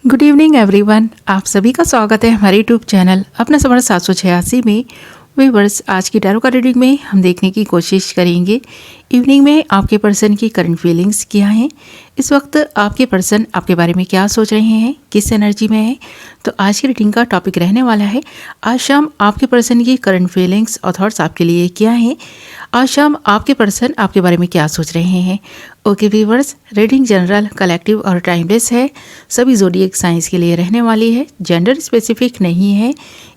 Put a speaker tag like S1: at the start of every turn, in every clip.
S1: Good evening everyone. आप सभी का स्वागत है हमारे यूट्यूब चैनल अपना सफर 786 में। व्यूअर्स, आज की टैरो का रीडिंग में हम देखने की कोशिश करेंगे इवनिंग में आपके पर्सन की करंट फीलिंग्स क्या हैं, इस वक्त आपके पर्सन आपके बारे में क्या सोच रहे हैं, किस एनर्जी में है। तो आज की रीडिंग का टॉपिक रहने वाला है आज शाम आपके पर्सन की करंट फीलिंग्स और थॉट्स आपके लिए क्या हैं, आज शाम आपके पर्सन आपके बारे में क्या सोच रहे हैं। Okay viewers, reading general, collective और टाइमलेस है। सभी ज़ोडिएक साइंस के लिए रहने वाली है, जेंडर स्पेसिफिक नहीं है,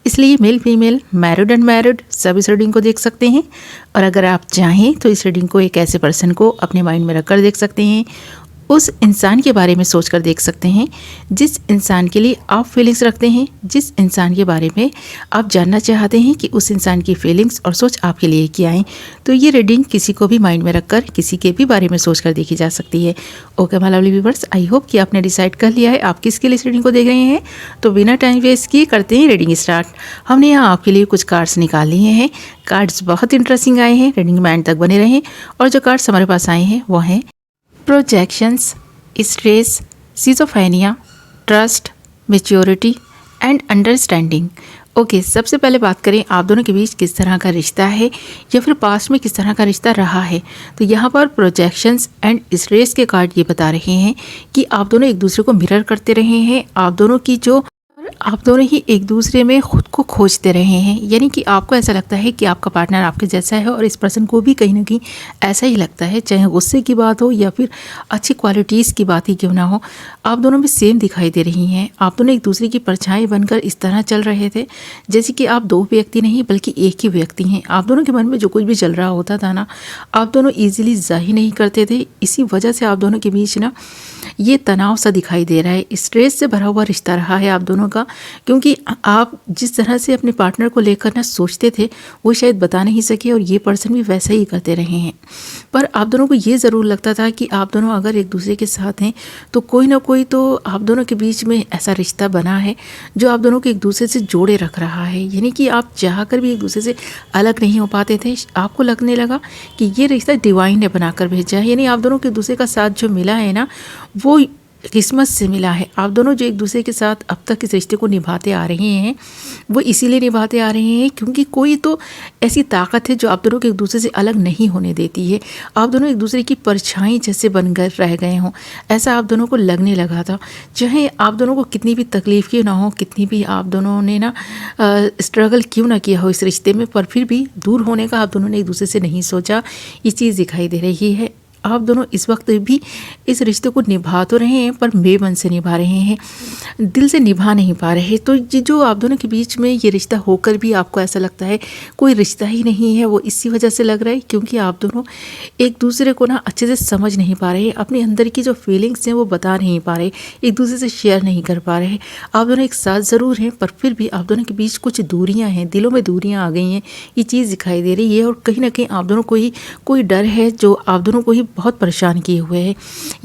S1: इसलिए मेल फीमेल, मैरिड अनमैरिड सब इस रीडिंग को देख सकते हैं। और अगर आप चाहें तो इस रीडिंग को एक ऐसे पर्सन को अपने माइंड में रखकर देख सकते हैं, उस इंसान के बारे में सोचकर देख सकते हैं जिस इंसान के लिए आप फीलिंग्स रखते हैं, जिस इंसान के बारे में आप जानना चाहते हैं कि उस इंसान की फीलिंग्स और सोच आपके लिए क्या है। तो ये रीडिंग किसी को भी माइंड में रखकर किसी के भी बारे में सोचकर देखी जा सकती है। Okay my lovely viewers, I hope कि आपने डिसाइड कर लिया है आप किसके लिए इस रीडिंग को देख रहे हैं। तो बिना टाइम वेस्ट किए करते हैं रीडिंग स्टार्ट। हमने यहाँ आपके लिए कुछ कार्ड्स निकाल लिए हैं। कार्ड्स बहुत इंटरेस्टिंग आए हैं, रीडिंग में एंड तक बने रहें। और जो कार्ड्स हमारे पास आए हैं वो हैं projections, stress, schizophrenia, trust, maturity and understanding. Okay, सबसे पहले बात करें आप दोनों के बीच किस तरह का रिश्ता है या फिर पास्ट में किस तरह का रिश्ता रहा है। तो यहाँ पर प्रोजेक्शंस एंड स्ट्रेस के कार्ड ये बता रहे हैं कि आप दोनों एक दूसरे को मिरर करते रहे हैं, आप दोनों ही एक दूसरे में खुद को खोजते रहे हैं। यानी कि आपको ऐसा लगता है कि आपका पार्टनर आपके जैसा है और इस पर्सन को भी कहीं ना कहीं ऐसा ही लगता है, चाहे गुस्से की बात हो या फिर अच्छी क्वालिटीज़ की बात ही क्यों ना हो, आप दोनों में सेम दिखाई दे रही हैं। आप दोनों एक दूसरे की परछाई बनकर इस तरह चल रहे थे जैसे कि आप दो व्यक्ति नहीं बल्कि एक ही व्यक्ति हैं। आप दोनों के मन में जो कुछ भी चल रहा होता था ना, आप दोनों ईजिली जाहिर नहीं करते थे। इसी वजह से आप दोनों के बीच ना ये तनाव सा दिखाई दे रहा है, स्ट्रेस से भरा हुआ रिश्ता रहा है आप दोनों का। क्योंकि आप जिस तरह से अपने पार्टनर को लेकर ना सोचते थे वो शायद बता नहीं सके और ये पर्सन भी वैसा ही करते रहे हैं। पर आप दोनों को ये ज़रूर लगता था कि आप दोनों अगर एक दूसरे के साथ हैं तो कोई ना कोई तो आप दोनों के बीच में ऐसा रिश्ता बना है जो आप दोनों को एक दूसरे से जोड़े रख रहा है। यानी कि आप चाहकर भी एक दूसरे से अलग नहीं हो पाते थे। आपको लगने लगा कि ये रिश्ता डिवाइन ने बनाकर भेजा है। यानी आप दोनों के दूसरे का साथ जो मिला है ना, वो किस्मत से मिला है। आप दोनों जो एक दूसरे के साथ अब तक इस रिश्ते को निभाते आ रहे हैं वो इसीलिए निभाते आ रहे हैं क्योंकि कोई तो ऐसी ताकत है जो आप दोनों को एक दूसरे से अलग नहीं होने देती है। आप दोनों एक दूसरे की परछाई जैसे बनकर रह गए हों, ऐसा आप दोनों को लगने लगा था। चाहे आप दोनों को कितनी भी तकलीफ़ क्यों ना हो, कितनी भी आप दोनों ने ना स्ट्रगल क्यों ना किया हो इस रिश्ते में, पर फिर भी दूर होने का आप दोनों ने एक दूसरे से नहीं सोचा। ये चीज़ दिखाई दे रही है। आप दोनों इस वक्त भी इस रिश्ते को निभा तो रहे हैं पर बेमन से निभा रहे हैं, दिल से निभा नहीं पा रहे। तो ये जो आप दोनों के बीच में ये रिश्ता होकर भी आपको ऐसा लगता है कोई रिश्ता ही नहीं है, वो इसी वजह से लग रहा है क्योंकि आप दोनों एक दूसरे को ना अच्छे से समझ नहीं पा रहे, अपने अंदर की जो फीलिंग्स हैं वो बता नहीं पा रहे, एक दूसरे से शेयर नहीं कर पा रहे। आप दोनों एक साथ ज़रूर हैं पर फिर भी आप दोनों के बीच कुछ दूरियाँ हैं, दिलों में दूरियाँ आ गई हैं, ये चीज़ दिखाई दे रही है। और कहीं ना कहीं आप दोनों को ही कोई डर है जो आप दोनों को ही बहुत परेशान किए हुए हैं।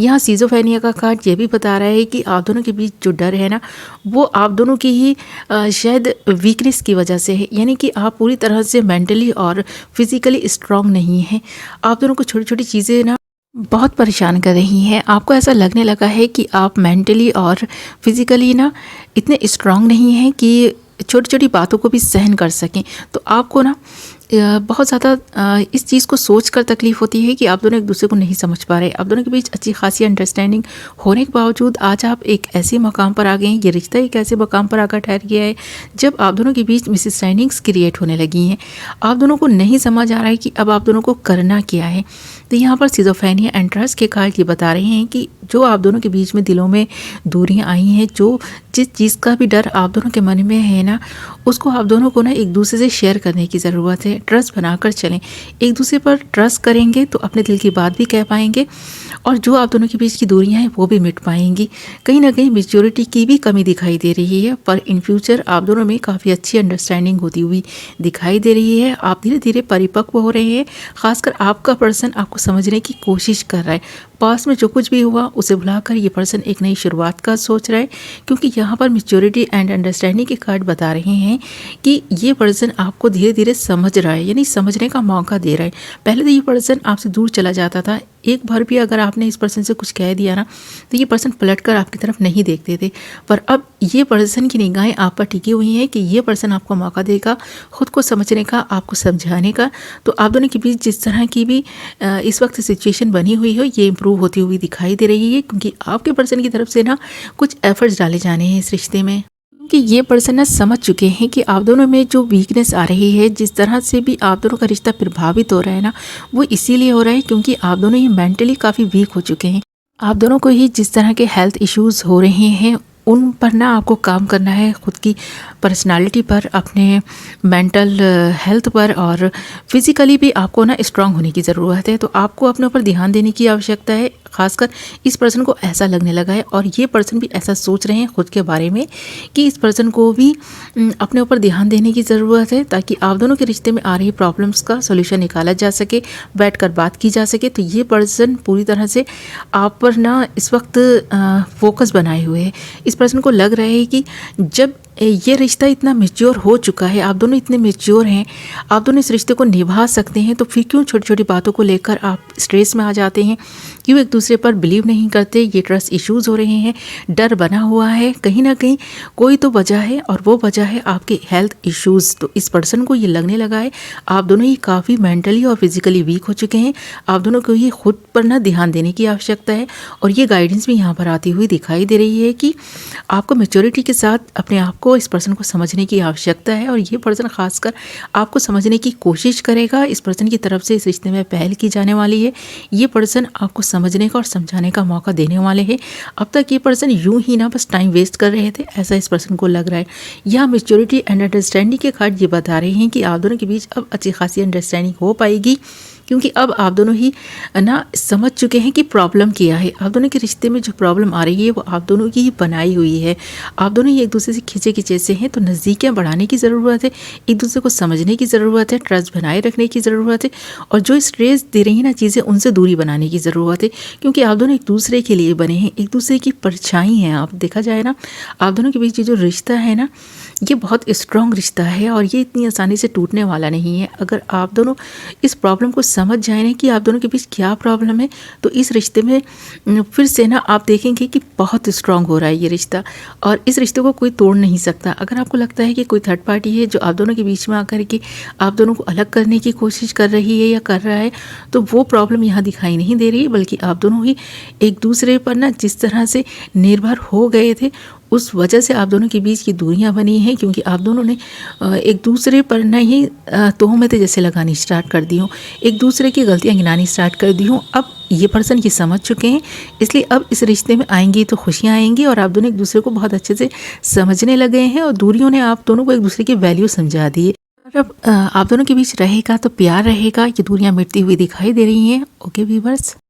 S1: यहाँ सिज़ोफ्रेनिया का कार्ड ये भी बता रहा है कि आप दोनों के बीच जो डर है ना, वो आप दोनों की ही शायद वीकनेस की वजह से है। यानी कि आप पूरी तरह से मेंटली और फिजिकली स्ट्रांग नहीं हैं। आप दोनों को छोटी छोटी चीज़ें ना बहुत परेशान कर रही हैं। आपको ऐसा लगने लगा है कि आप मेंटली और फिजिकली ना इतने स्ट्रांग नहीं हैं कि छोटी छोटी बातों को भी सहन कर सकें। तो आपको ना बहुत ज़्यादा इस चीज़ को सोचकर तकलीफ़ होती है कि आप दोनों एक दूसरे को नहीं समझ पा रहे। आप दोनों के बीच अच्छी खासी अंडरस्टैंडिंग होने के बावजूद आज आप एक ऐसे मकाम पर आ गए हैं, ये रिश्ता एक ऐसे मकाम पर आकर ठहर गया है जब आप दोनों के बीच मिसअंडरस्टैंडिंग्स क्रिएट होने लगी हैं। आप दोनों को नहीं समझ आ रहा है कि अब आप दोनों को करना क्या है। तो यहाँ पर सिज़ोफ्रेनिया एंड ट्रस्ट के कार्ड ये बता रहे हैं कि जो आप दोनों के बीच में दिलों में दूरियां आई हैं, जो जिस चीज़ का भी डर आप दोनों के मन में है ना, उसको आप दोनों को ना एक दूसरे से शेयर करने की ज़रूरत है। ट्रस्ट बनाकर चलें, एक दूसरे पर ट्रस्ट करेंगे तो अपने दिल की बात भी कह पाएंगे और जो आप दोनों के बीच की दूरियां हैं वो भी मिट पाएंगी। कहीं ना कहीं मैच्योरिटी की भी कमी दिखाई दे रही है पर इन फ्यूचर आप दोनों में काफ़ी अच्छी अंडरस्टैंडिंग होती हुई दिखाई दे रही है। आप धीरे धीरे परिपक्व हो रहे हैं। खासकर आपका पर्सन आपको समझने की कोशिश कर रहा है। पास में जो कुछ भी हुआ उसे भुलाकर ये पर्सन एक नई शुरुआत का सोच रहा है क्योंकि यहाँ पर मैच्योरिटी एंड अंडरस्टैंडिंग के कार्ड बता रहे हैं कि ये पर्सन आपको धीरे धीरे समझ रहा है, यानी समझने का मौका दे रहा है। पहले तो ये पर्सन आपसे दूर चला जाता था, एक बार भी अगर आपने इस पर्सन से कुछ कह दिया ना, तो ये पर्सन पलट कर आपकी तरफ नहीं देखते थे। पर अब ये पर्सन की निगाहें आप पर टिकी हुई हैं कि ये पर्सन आपको मौका देगा खुद को समझने का, आपको समझाने का। तो आप दोनों के बीच जिस तरह की भी इस वक्त सिचुएशन बनी हुई हो, ये इम्प्रूव होती हुई दिखाई दे रही है, क्योंकि आपके पर्सन की तरफ से ना कुछ एफर्ट्स डाले जाने हैं इस रिश्ते में। कि ये पर्सन ना समझ चुके हैं कि आप दोनों में जो वीकनेस आ रही है, जिस तरह से भी आप दोनों का रिश्ता प्रभावित हो रहा है ना, वो इसीलिए हो रहा है क्योंकि आप दोनों ही मेंटली काफ़ी वीक हो चुके हैं। आप दोनों को ही जिस तरह के हेल्थ इश्यूज़ हो रहे हैं, उन पर ना आपको काम करना है, खुद की पर्सनालिटी पर, अपने मेंटल हेल्थ पर, और फिज़िकली भी आपको ना स्ट्रांग होने की ज़रूरत है। तो आपको अपने ऊपर ध्यान देने की आवश्यकता है। ख़ासकर इस पर्सन को ऐसा लगने लगा है और ये पर्सन भी ऐसा सोच रहे हैं खुद के बारे में कि इस पर्सन को भी अपने ऊपर ध्यान देने की ज़रूरत है, ताकि आप दोनों के रिश्ते में आ रही प्रॉब्लम्स का सॉल्यूशन निकाला जा सके, बैठकर बात की जा सके। तो ये पर्सन पूरी तरह से आप पर ना इस वक्त फोकस बनाए हुए है। इस पर्सन को लग रहा है कि जब ये रिश्ता इतना मैच्योर हो चुका है, आप दोनों इतने मैच्योर हैं, आप दोनों इस रिश्ते को निभा सकते हैं, तो फिर क्यों छोटी छोटी बातों को लेकर आप स्ट्रेस में आ जाते हैं, क्यों एक दूसरे पर बिलीव नहीं करते। ये ट्रस्ट इश्यूज़ हो रहे हैं, डर बना हुआ है, कहीं ना कहीं कोई तो वजह है, और वो वजह है आपके हेल्थ इश्यूज़। तो इस पर्सन को ये लगने लगा है आप दोनों ही काफ़ी मेंटली और फिजिकली वीक हो चुके हैं। आप दोनों को ये खुद पर ना ध्यान देने की आवश्यकता है, और ये गाइडेंस भी यहाँ पर आती हुई दिखाई दे रही है कि आपको मैच्योरिटी के साथ अपने आप को, इस पर्सन को समझने की आवश्यकता है। और ये पर्सन खासकर आपको समझने की कोशिश करेगा। इस पर्सन की तरफ से इस रिश्ते में पहल की जाने वाली है। ये पर्सन आपको समझने का और समझाने का मौका देने वाले हैं। अब तक ये पर्सन यूं ही ना बस टाइम वेस्ट कर रहे थे, ऐसा इस पर्सन को लग रहा है। यहाँ मैच्योरिटी एंड अंडरस्टैंडिंग के कार्ड ये बता रहे हैं कि आप दोनों के बीच अब अच्छी खासी अंडरस्टैंडिंग हो पाएगी, क्योंकि अब आप दोनों ही ना समझ चुके हैं कि प्रॉब्लम क्या है। आप दोनों के रिश्ते में जो प्रॉब्लम आ रही है वो आप दोनों की ही बनाई हुई है। आप दोनों ही एक दूसरे से खिंचे खिंचे से हैं, तो नज़दीकियाँ बढ़ाने की ज़रूरत है, एक दूसरे को समझने की ज़रूरत है, ट्रस्ट बनाए रखने की ज़रूरत है, और जो स्ट्रेस दे रही है ना चीज़ें, उनसे दूरी बनाने की ज़रूरत है, क्योंकि आप दोनों एक दूसरे के लिए बने हैं, एक दूसरे की परछाई हैं। आप देखा जाए ना, आप दोनों के बीच ये जो रिश्ता है ना, ये बहुत स्ट्रॉन्ग रिश्ता है, और ये इतनी आसानी से टूटने वाला नहीं है। अगर आप दोनों इस प्रॉब्लम को समझ जाए ना कि आप दोनों के बीच क्या प्रॉब्लम है, तो इस रिश्ते में फिर से ना आप देखेंगे कि बहुत स्ट्रॉन्ग हो रहा है ये रिश्ता, और इस रिश्ते को कोई तोड़ नहीं सकता। अगर आपको लगता है कि कोई थर्ड पार्टी है जो आप दोनों के बीच में आकर के आप दोनों को अलग करने की कोशिश कर रही है या कर रहा है, तो वो प्रॉब्लम यहाँ दिखाई नहीं दे रही, बल्कि आप दोनों ही एक दूसरे पर ना जिस तरह से निर्भर हो गए थे, उस वजह से आप दोनों के बीच की दूरियां बनी हैं, क्योंकि आप दोनों ने एक दूसरे पर नहीं तोहमतें जैसे लगानी स्टार्ट कर दी हों, एक दूसरे की गलतियां गिनानी स्टार्ट कर दी हों। अब ये पर्सन ये समझ चुके हैं, इसलिए अब इस रिश्ते में आएंगी तो खुशियां आएंगी, और आप दोनों एक दूसरे को बहुत अच्छे से समझने लगे हैं, और दूरियों ने आप दोनों को एक दूसरे की वैल्यू समझा दी है। और अब आप दोनों के बीच रहेगा तो प्यार रहेगा, ये दूरियाँ मिटती हुई दिखाई दे रही हैं। Okay viewers.